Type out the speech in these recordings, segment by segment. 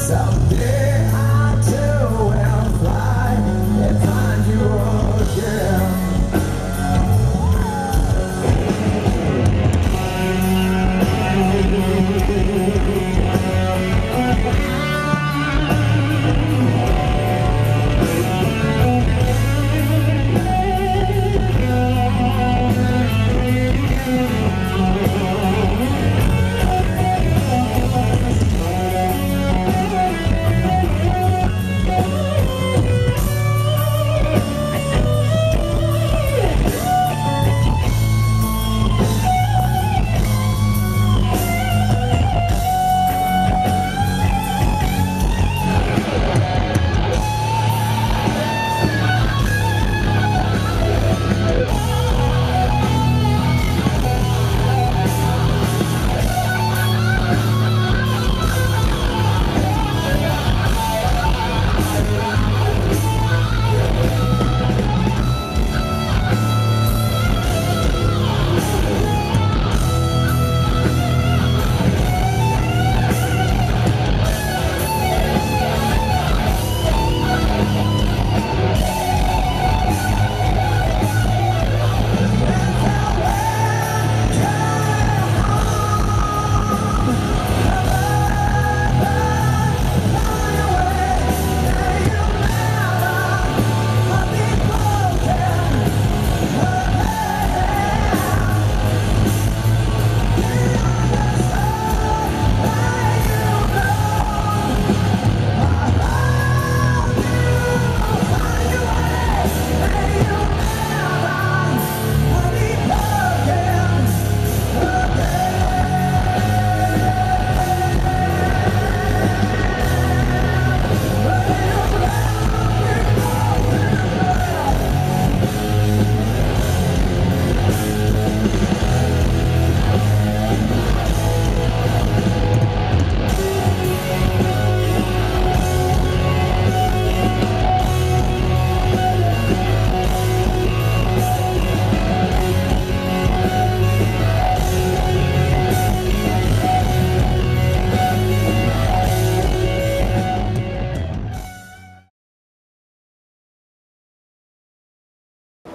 Someday I too will fly and find you again.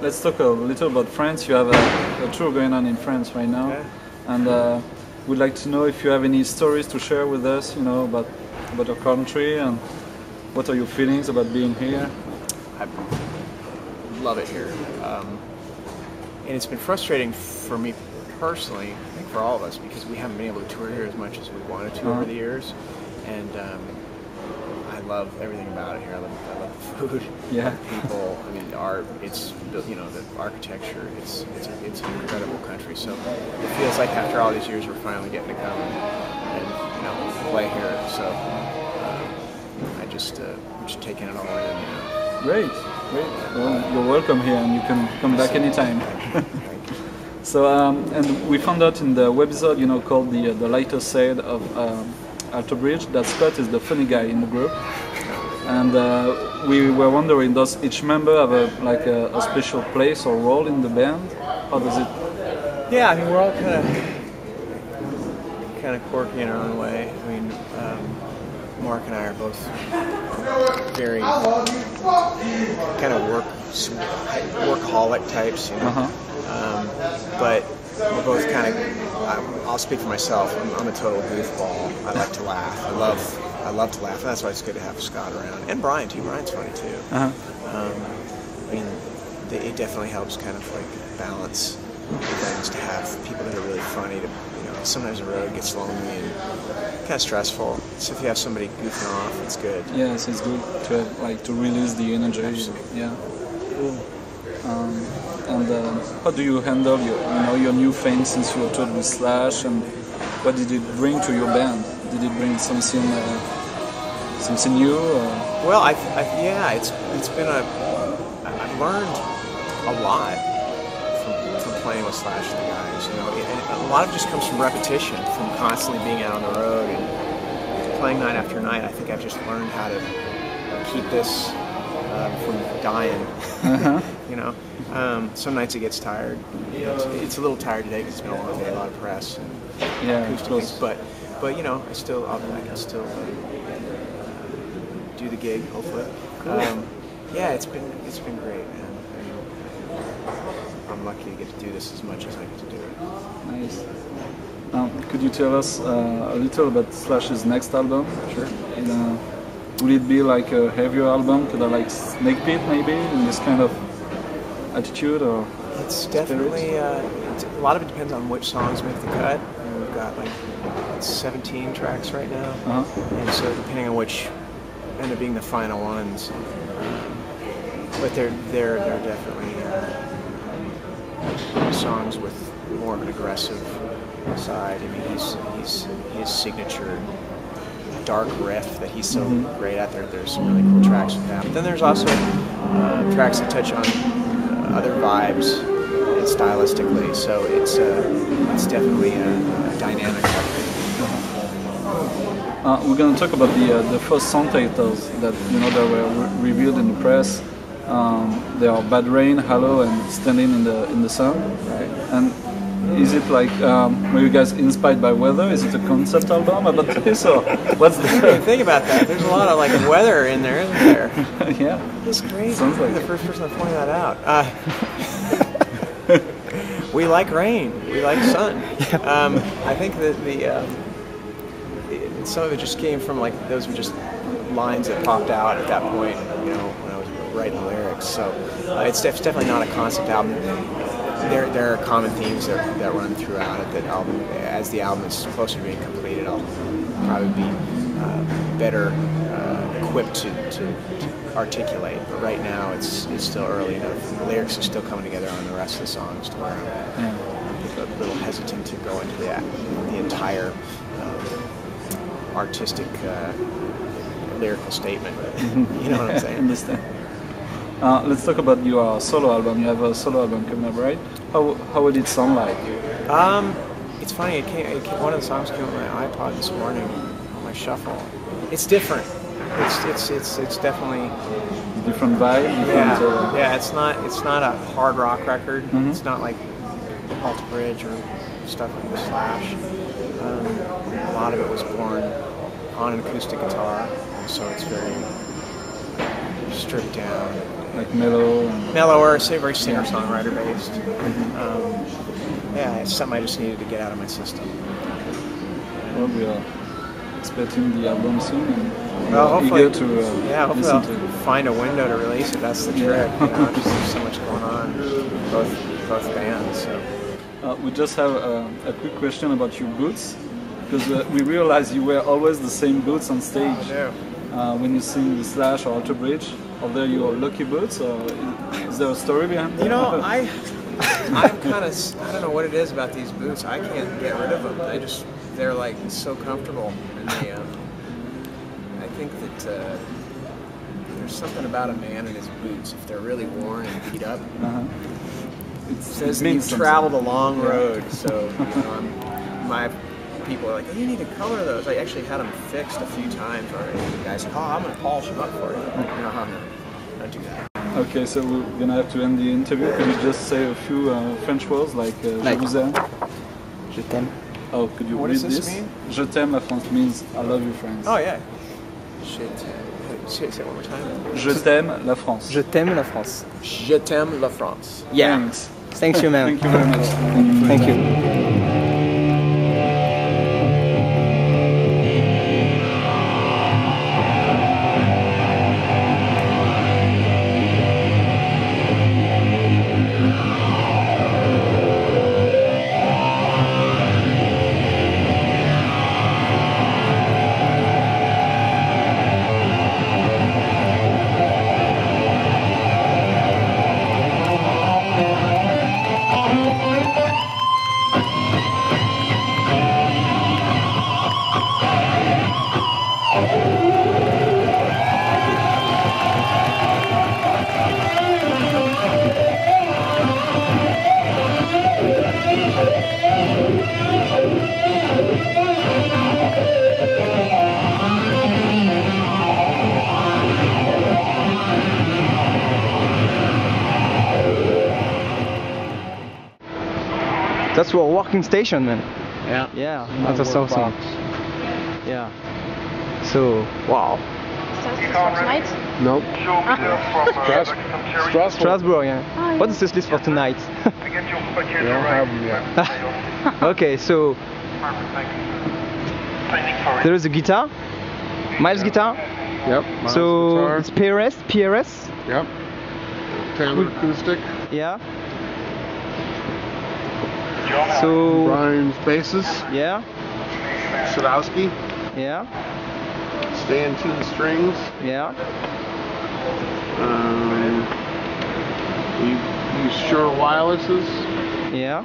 Let's talk a little about France. You have a tour going on in France right now, okay. And we'd like to know if you have any stories to share with us, you know, about your country, and what are your feelings about being here? I love it here, and it's been frustrating for me personally, I think for all of us, because we haven't been able to tour here as much as we wanted to over the years, and I love everything about it here. I love the food, yeah, the people. I mean, the art. It's, you know, the architecture. It's an incredible country. So it feels like after all these years, we're finally getting to come and you know, play here. So I'm just taking it all in. You know. Great. Well, you're welcome here, and you can come back anytime. Thank you. So, and we found out in the webisode, you know, called the lighter side of Alto Bridge, that Scott is the funny guy in the group, and we were wondering, does each member have a special place or role in the band? How does it? Yeah, I mean, we're all kind of quirky in our own way. I mean, Mark and I are both very kind of workaholic types, you know. But we're both kind of, I'll speak for myself, I'm a total goofball. I like to laugh. I love to laugh. That's why it's good to have Scott around. And Brian too. Brian's funny too. I mean, it definitely helps kind of like balance things to have people that are really funny. To, you know, sometimes the road gets lonely and kind of stressful. So if you have somebody goofing off, it's good. Yes, it's good to have, to release the energy. Absolutely. Yeah. Cool. And how do you handle your new fame since you toured with Slash, and what did it bring to your band? Did it bring something new? Well, yeah, it's been I've learned a lot from playing with Slash and the guys. You know, and a lot of it just comes from repetition, from constantly being out on the road and playing night after night. I think I've just learned how to keep this from dying. You know, some nights it gets tired. It's a little tired today because it's been a long day, a lot of press and acoustic things. But you know, I can still do the gig, hopefully. Yeah, it's been great, man. I'm lucky to get to do this as much as I get to do it. Nice. Could you tell us a little about Slash's next album? Sure. And, will it be like a heavier album? Could I like Snake Pit maybe in this kind of attitude or? It's definitely a lot of it depends on which songs make the cut. And we've got like 17 tracks right now, and so depending on which end up being the final ones, but they're definitely songs with more of an aggressive side. I mean, his signature dark riff that he's so great at. There's some really cool tracks with that. But then there's also tracks that touch on other vibes and stylistically. So it's definitely a dynamic record. We're going to talk about the first song titles that that were revealed in the press. They are Bad Rain, Halo, and Standing in the Sun. Right. And is it like were you guys inspired by weather? Is it a concept album about this, or what's the? I didn't even think about that. There's a lot of like weather in there, isn't there? Yeah. That's crazy. Sounds like You're the first person to point that out. We like rain. We like sun. I think that some of it just came from like those were just lines that popped out at that point. When I was writing the lyrics. So it's definitely not a concept album. There are common themes that run throughout it. That album, as the album is closer to being completed, I'll probably be better equipped to articulate. But right now, it's still early enough. The lyrics are still coming together on the rest of the songs to where I'm a little hesitant to go into the entire artistic lyrical statement. You know what I'm saying? I understand. Let's talk about your solo album. You have a solo album coming up, right? How would it sound like? It's funny. One of the songs came on my iPod this morning on my shuffle. It's different. It's definitely Different vibe. Yeah. It's not a hard rock record. It's not like Alter Bridge or stuff like the Slash. A lot of it was born on an acoustic guitar, so it's very stripped down. Like mellow. Mellower, very singer-songwriter based. Yeah, it's something I just needed to get out of my system. Well, we are expecting the album soon. And hopefully, eager to hopefully listen I'll to it. find a window to release it. That's the trick. Just there's so much going on, both bands. So. We just have a quick question about your boots, because we realized you wear always the same boots on stage. I do. When you sing the Slash or Alter Bridge. Are they your lucky boots, or is there a story behind that? I'm kind of, I don't know what it is about these boots. I can't get rid of them. They're like so comfortable, and they, I think that there's something about a man and his boots. If they're really worn and beat up, it says that you've traveled a long road. So my people are like, oh, you need to color those. I actually had them fixed a few times already. The guy's like, oh, I'm going to polish them up for you. Don't do that. Okay, so we're going to have to end the interview. Could you just say a few French words like Je vous aime? Je t'aime. Oh, could you What read does this this? mean? Je t'aime la France means I love you, France. Oh, yeah. Say it one more time. Je t'aime la France. Je t'aime la France. Je t'aime la France. Yeah. Thanks. Thank you, man. Thank you very much. Thank you. That's our working station, man. Yeah. Yeah, that's awesome. Yeah. So, wow. list for tonight? Nope. Strasbourg. Strasbourg, yeah. Oh, yeah. What is this list for tonight? We don't have them yet. Okay, so there is a guitar, Myles guitar. Yep. Myles So guitar. it's PRS. Yep. Taylor acoustic. Yeah. So Brian's basses. yeah, Sadowski. yeah, Stan 2 strings. yeah. We use Shure wirelesses. Yeah.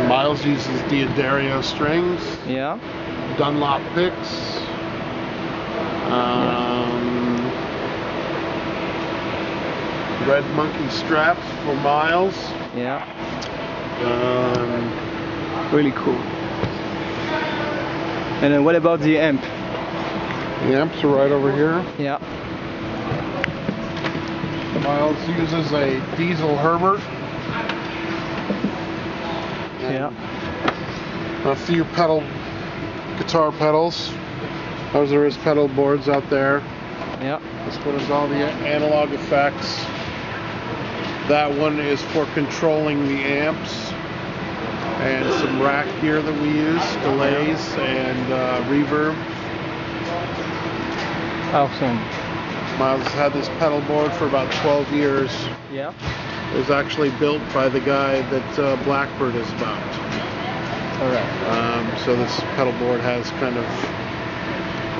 Myles uses D'Addario strings. Yeah. Dunlop picks. Red Monkey straps for Myles. Yeah. Really cool. And then what about the amp? The amps are right over here. Yeah. Myles uses a Diesel Herbert. Yeah. A few guitar pedals. Those are his pedal boards out there. Yeah. This one is all the analog effects. That one is for controlling the amps. And some rack gear that we use, delays and reverb. Awesome. Myles has had this pedal board for about 12 years. Yeah. It was actually built by the guy that Blackbird is about. All right. So this pedal board has kind of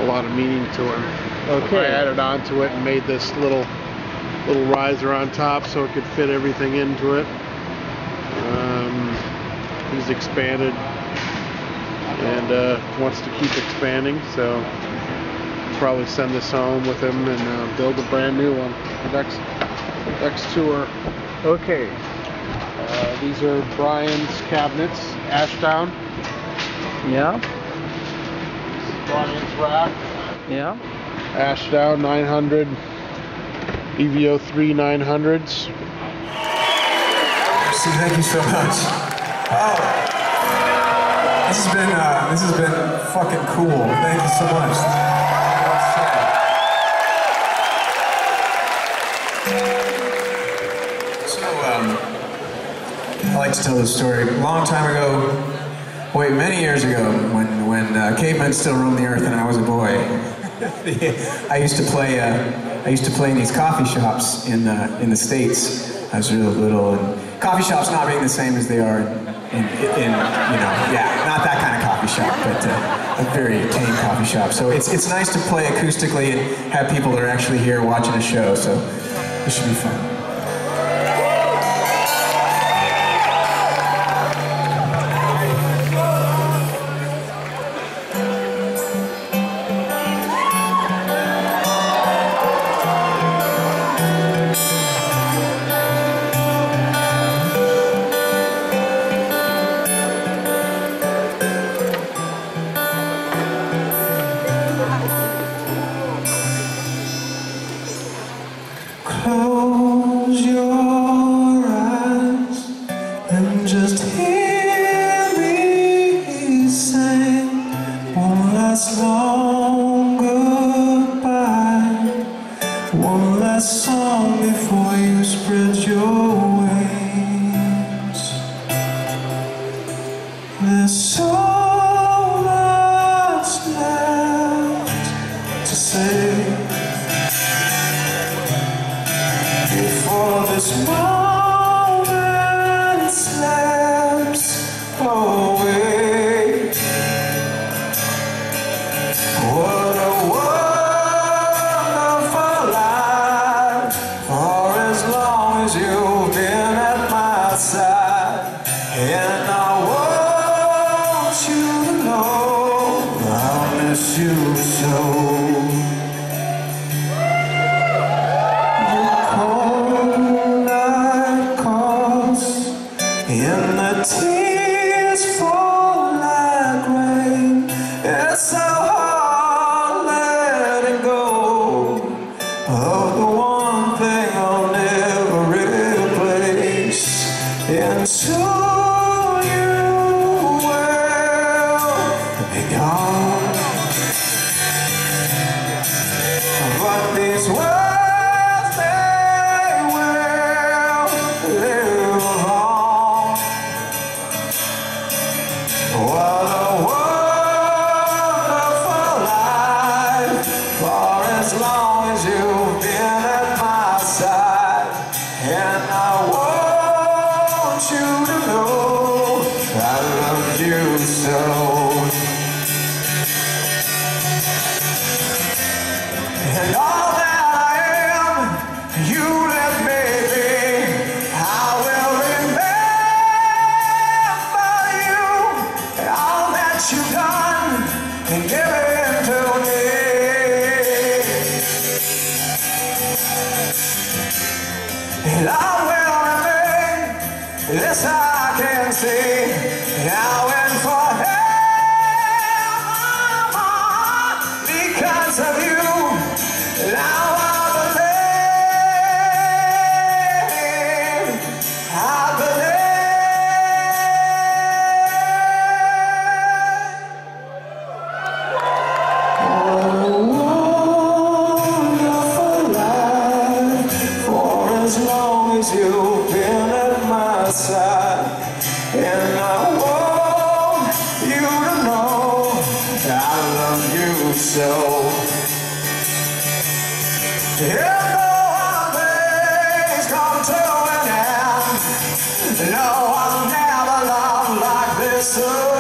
a lot of meaning to it. Okay. I added onto it and made this little riser on top so it could fit everything into it. He's expanded and wants to keep expanding, so probably send this home with him and build a brand new one. Next tour. Okay. These are Brian's cabinets, Ashdown. Yeah. Brian's rack, Yeah. Ashdown 900, EVO 3 900s. Thank you so much. Oh, this has been fucking cool. Thank you so much. I like to tell this story. A long time ago, many years ago, when cavemen still roamed the earth and I was a boy, I used to play in these coffee shops in the States. I was really little, and coffee shops not being the same as they are in not that kind of coffee shop, but a very tame coffee shop. So it's nice to play acoustically and have people that are actually here watching a show. So this should be fun. Close your eyes and just hear me sing one last long goodbye, one last song before you spread your wings. There's so much left to say before this moment slips away. What a wonderful life, for as long as you've been at my side. And I want you to know I'll miss you so. And the tears fall like rain. It's so hard letting go of the one thing I'll never replace until you will be gone. and giving to me. And I will remain, this I can see, now and forever, because of you. Now I believe, I as long as you've been at my side, and I want you to know I love you so. If the holidays come to an end, no, I've never loved like this.